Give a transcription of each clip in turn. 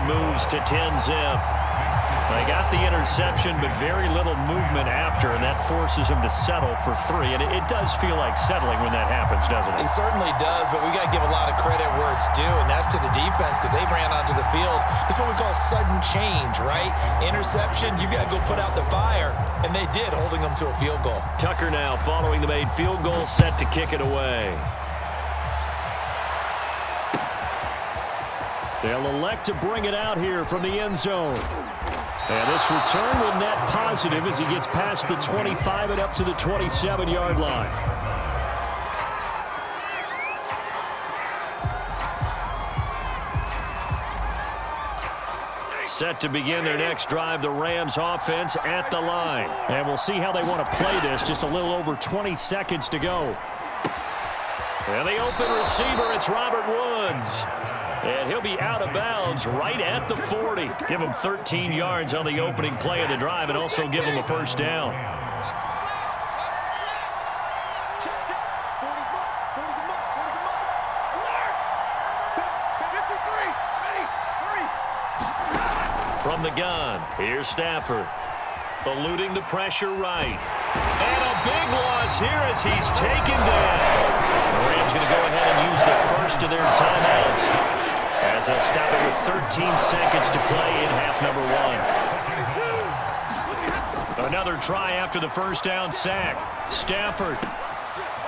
moves to 10-zip. They got the interception, but very little movement after, and that forces them to settle for 3. And it does feel like settling when that happens, doesn't it? It certainly does, but we got to give a lot of credit where it's due, and that's to the defense because they ran onto the field. It's what we call sudden change, right? Interception, you got to go put out the fire, and they did, holding them to a field goal. Tucker now following the made field goal, set to kick it away. They'll elect to bring it out here from the end zone. And this return will net positive as he gets past the 25 and up to the 27-yard line. Set to begin their next drive, the Rams offense at the line. And we'll see how they want to play this. Just a little over 20 seconds to go. And the open receiver, it's Robert Woods. And he'll be out of bounds right at the 40. Give him 13 yards on the opening play of the drive and also give him a first down. From the gun, here's Stafford. Eluding the pressure right. And a big loss here as he's taken down. The Rams going to go ahead and use the first of their timeouts, as they'll stop it with 13 seconds to play in half number 1. Another try after the first down sack. Stafford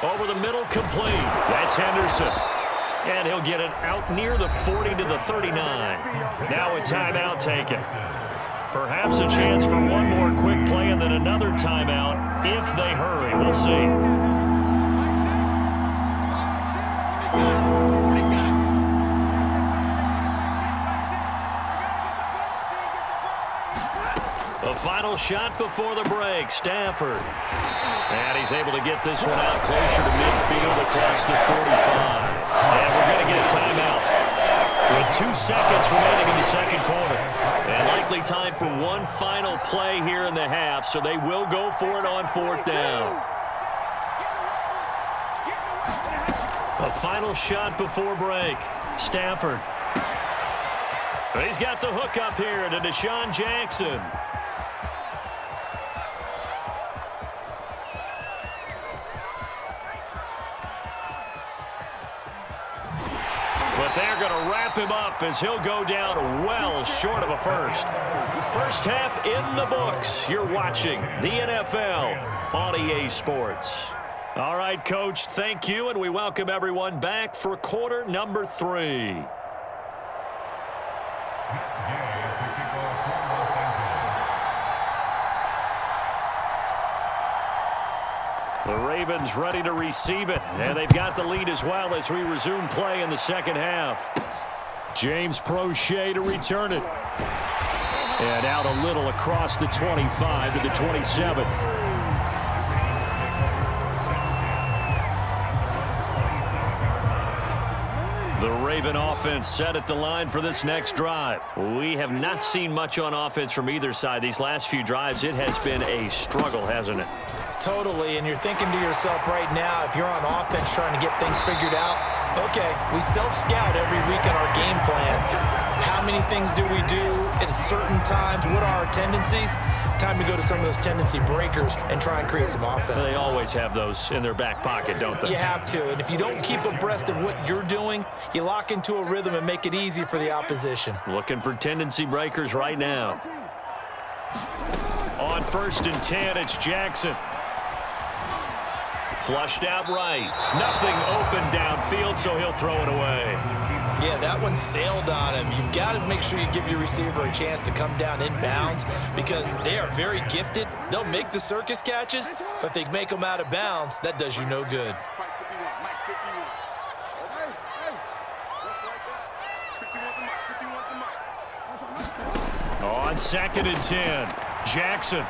over the middle, complete. That's Henderson. And he'll get it out near the 40 to the 39. Now a timeout taken. Perhaps a chance for one more quick play and then another timeout if they hurry. We'll see. The final shot before the break, Stafford. And he's able to get this one out closer to midfield across the 45. And we're going to get a timeout with 2 seconds remaining in the second quarter. And likely time for one final play here in the half, so they will go for it on 4th down. A final shot before break. Stafford. He's got the hook up here to Deshaun Jackson. They're going to wrap him up as he'll go down well short of a first. First half in the books. You're watching the NFL on EA Sports. All right, Coach, thank you, and we welcome everyone back for quarter number 3. The Ravens ready to receive it, and they've got the lead as well as we resume play in the second half. James Prochet to return it. And out a little across the 25 to the 27. The Raven offense set at the line for this next drive. We have not seen much on offense from either side. These last few drives, it has been a struggle, hasn't it? Totally, and you're thinking to yourself right now, if you're on offense trying to get things figured out, okay, we self-scout every week in our game plan. How many things do we do at certain times? What are our tendencies? Time to go to some of those tendency breakers and try and create some offense. They always have those in their back pocket, don't they? You have to, and if you don't keep abreast of what you're doing, you lock into a rhythm and make it easy for the opposition. Looking for tendency breakers right now. On 1st and 10, it's Jackson. Flushed out right. Nothing open downfield, so he'll throw it away. Yeah, that one sailed on him. You've got to make sure you give your receiver a chance to come down inbounds because they are very gifted. They'll make the circus catches, but if they make them out of bounds, that does you no good. On 2nd and 10, Jackson.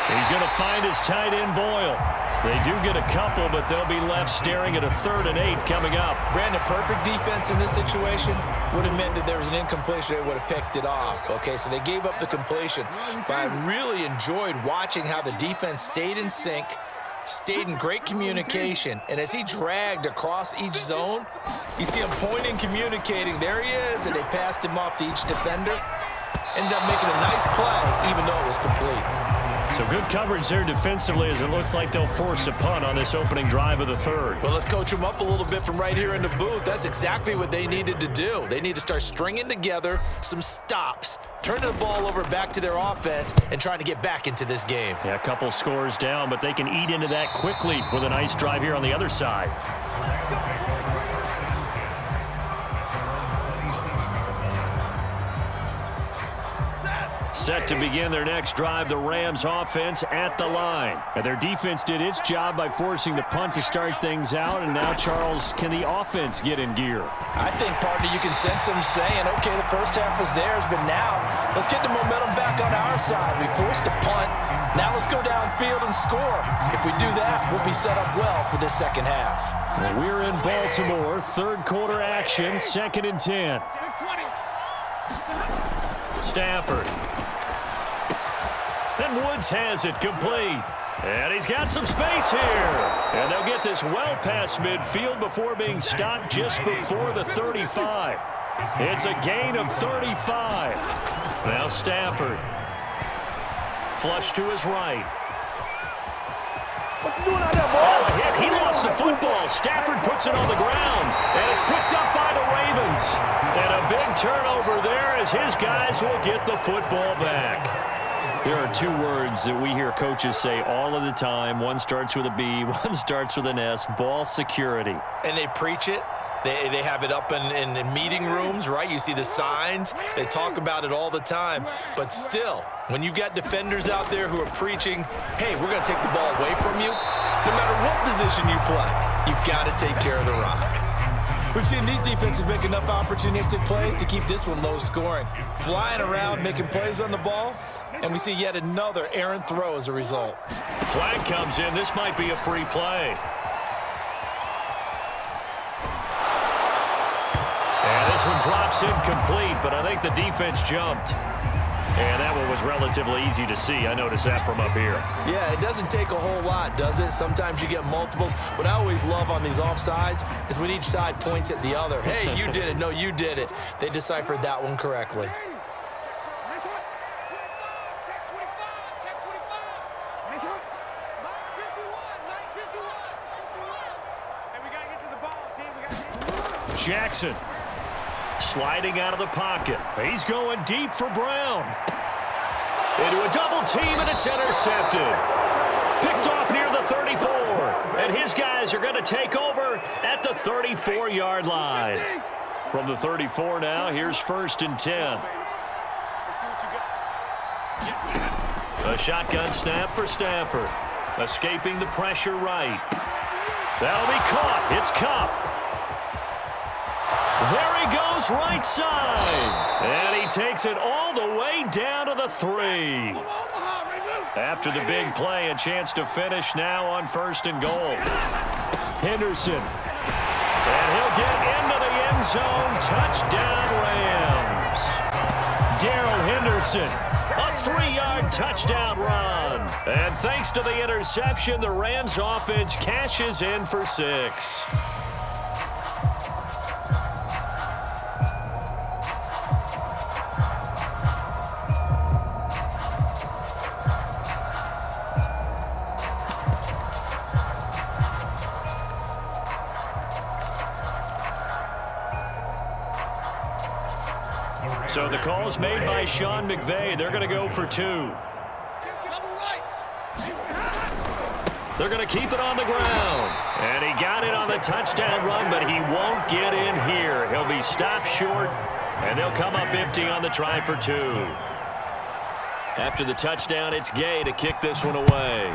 He's going to find his tight end, Boyle. They do get a couple, but they'll be left staring at a 3rd and 8 coming up. Brandon, perfect defense in this situation would have meant that there was an incompletion. They would have picked it off. Okay, so they gave up the completion. But I really enjoyed watching how the defense stayed in sync stayed in great communication, and as he dragged across each zone, you see him pointing, communicating. There he is, and they passed him off to each defender. Ended up making a nice play, even though it was complete. So good coverage there defensively, as it looks like they'll force a punt on this opening drive of the third. Well, let's coach them up a little bit from right here in the booth. That's exactly what they needed to do. They need to start stringing together some stops, turning the ball over back to their offense, and trying to get back into this game. Yeah, a couple scores down, but they can eat into that quickly with a nice drive here on the other side. Set to begin their next drive, the Rams offense at the line. And their defense did its job by forcing the punt to start things out. And now, Charles, can the offense get in gear? I think, partner, you can sense them saying, okay, the first half was theirs, but now let's get the momentum back on our side. We forced a punt. Now let's go downfield and score. If we do that, we'll be set up well for this second half. Well, we're in Baltimore. Third quarter action, 2nd and 10. Stafford. And Woods has it complete. And he's got some space here. And they'll get this well past midfield before being stopped just before the 35. It's a gain of 35. Now Stafford. Flush to his right. What you doing out there, boy? Oh, a hit. He lost the football. Stafford puts it on the ground. And it's picked up by the Ravens. And a big turnover there as his guys will get the football back. There are two words that we hear coaches say all of the time. One starts with a B, one starts with an S, ball security. And they preach it. They have it up in meeting rooms, right? You see the signs. They talk about it all the time. But still, when you've got defenders out there who are preaching, hey, we're going to take the ball away from you, no matter what position you play, you've got to take care of the rock. We've seen these defenses make enough opportunistic plays to keep this one low scoring. Flying around, making plays on the ball, and we see yet another errant throw as a result. Flag comes in. This might be a free play. And this one drops incomplete, but I think the defense jumped. And that one was relatively easy to see. I noticed that from up here. Yeah, it doesn't take a whole lot, does it? Sometimes you get multiples. What I always love on these offsides is when each side points at the other. Hey, you did it. No, you did it. They deciphered that one correctly. Jackson sliding out of the pocket. He's going deep for Brown. Into a double team, and it's intercepted. Picked off near the 34. And his guys are going to take over at the 34-yard line. From the 34 now, here's 1st and 10. A shotgun snap for Stafford. Escaping the pressure right. That'll be caught. It's Kupp. There he goes, right side. And he takes it all the way down to the 3. After the big play, a chance to finish now on 1st and goal. Henderson. And he'll get into the end zone. Touchdown, Rams. Darrell Henderson. A 3-yard touchdown run. And thanks to the interception, the Rams offense cashes in for 6. So the call's made by Sean McVay. They're going to go for 2. They're going to keep it on the ground. And he got it on the touchdown run, but he won't get in here. He'll be stopped short, and they'll come up empty on the try for 2. After the touchdown, it's Gay to kick this one away.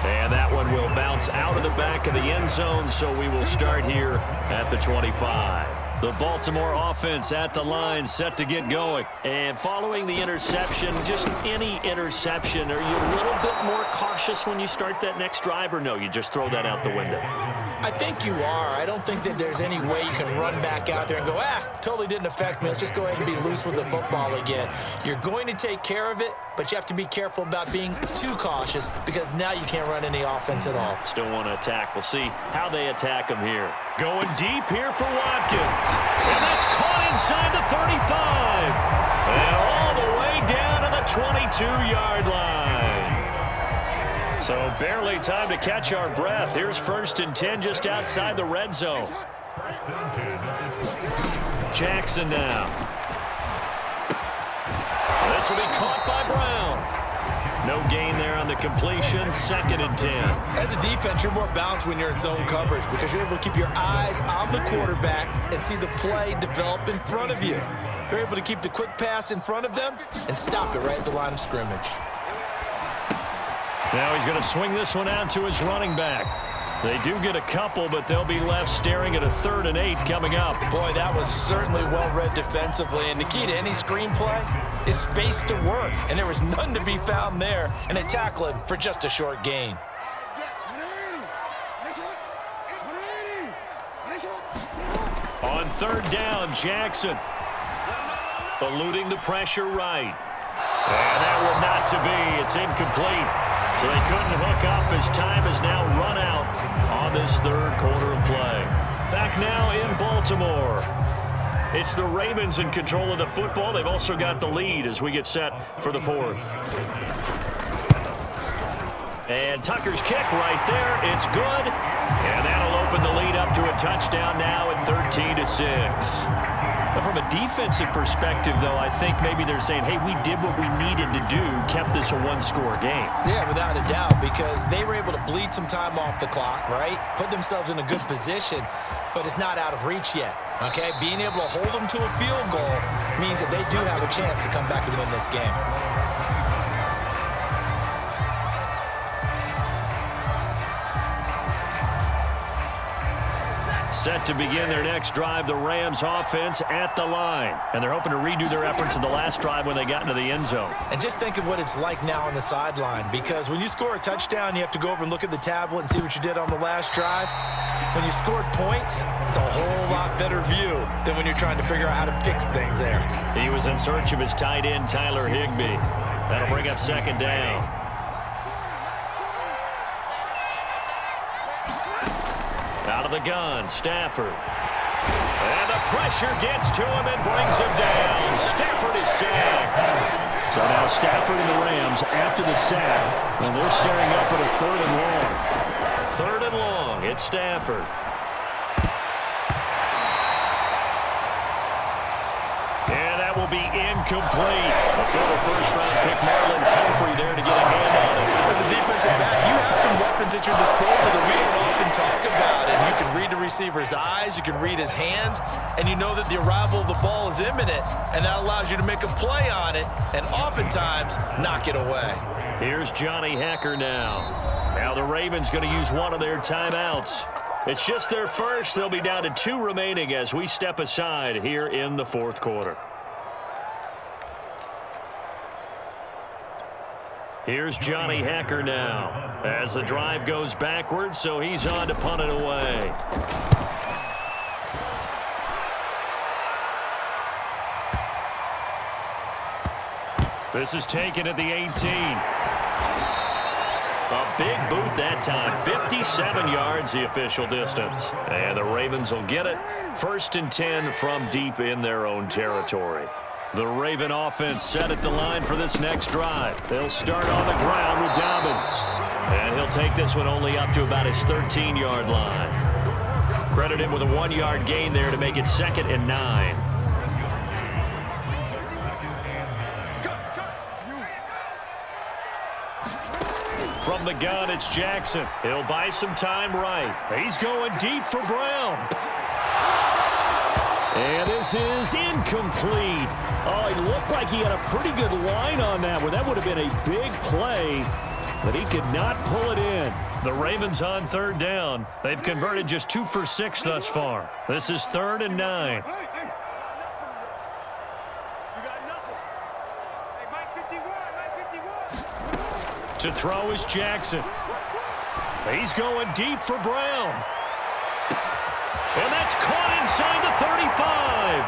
And that one will bounce out of the back of the end zone, so we will start here at the 25. The Baltimore offense at the line, set to get going. And following the interception, just any interception, are you a little bit more cautious when you start that next drive, or no, you just throw that out the window? I think you are. I don't think that there's any way you can run back out there and go, totally didn't affect me. Let's just go ahead and be loose with the football again. You're going to take care of it, but you have to be careful about being too cautious because now you can't run any offense at all. Still want to attack. We'll see how they attack him here. Going deep here for Watkins. And that's caught inside the 35. And all the way down to the 22-yard line. So barely time to catch our breath. Here's 1st and 10 just outside the red zone. Jackson now. This will be caught by Brown. No gain there on the completion. 2nd and 10. As a defense, you're more balanced when you're in zone coverage because you're able to keep your eyes on the quarterback and see the play develop in front of you. You're able to keep the quick pass in front of them and stop it right at the line of scrimmage. Now he's going to swing this one out to his running back. They do get a couple, but they'll be left staring at a 3rd and 8 coming up. Boy, that was certainly well-read defensively. And the key to any screenplay is space to work. And there was none to be found there. And they tackle him for just a short gain. On 3rd down, Jackson. Eluding the pressure right. And that will not to be. It's incomplete. So they couldn't hook up as time has now run out on this 3rd quarter of play. Back now in Baltimore. It's the Ravens in control of the football. They've also got the lead as we get set for the 4th. And Tucker's kick right there. It's good. And that'll open the lead up to a touchdown now at 13-6. But from a defensive perspective, though, I think maybe they're saying, hey, we did what we needed to do, kept this a 1-score game. Yeah, without a doubt, because they were able to bleed some time off the clock, right? Put themselves in a good position, but it's not out of reach yet, okay? Being able to hold them to a field goal means that they do have a chance to come back and win this game. Set to begin their next drive, the Rams offense at the line. And they're hoping to redo their efforts in the last drive when they got into the end zone. And just think of what it's like now on the sideline, because when you score a touchdown, you have to go over and look at the tablet and see what you did on the last drive. When you scored points, it's a whole lot better view than when you're trying to figure out how to fix things there. He was in search of his tight end, Tyler Higbee. That'll bring up 2nd down. Out of the gun, Stafford. And the pressure gets to him and brings him down. Stafford is sacked. So now Stafford and the Rams after the sack, and they're staring up at a 3rd and long. 3rd and long, it's Stafford. And that will be incomplete. A former first-round pick, Marlon Humphrey, there to get a hand on it. As a defensive back, you have some weapons at your disposal that we don't often talk about. And you can read the receiver's eyes, you can read his hands, and you know that the arrival of the ball is imminent, and that allows you to make a play on it and oftentimes knock it away. Here's Johnny Hacker now. Now the Ravens going to use one of their timeouts. It's just their first. They'll be down to 2 remaining as we step aside here in the 4th quarter. Here's Johnny Hacker now as the drive goes backwards, so he's on to punt it away. This is taken at the 18. A big boot that time. 57 yards the official distance. And the Ravens will get it. 1st and 10 from deep in their own territory. The Raven offense set at the line for this next drive. They'll start on the ground with Dobbins. And he'll take this one only up to about his 13-yard line. Credit him with a 1-yard gain there to make it 2nd and 9. From the gun, it's Jackson. He'll buy some time right. He's going deep for Brown. And this is incomplete. Oh, he looked like he had a pretty good line on that one. That would have been a big play, but he could not pull it in. The Ravens on 3rd down. They've converted just 2 for 6 thus far. This is 3rd and 9. To throw is Jackson. He's going deep for Brown. It's caught inside the 35.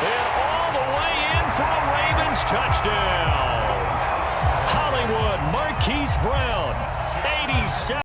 And all the way in for a Ravens touchdown. Hollywood Marquise Brown, 87.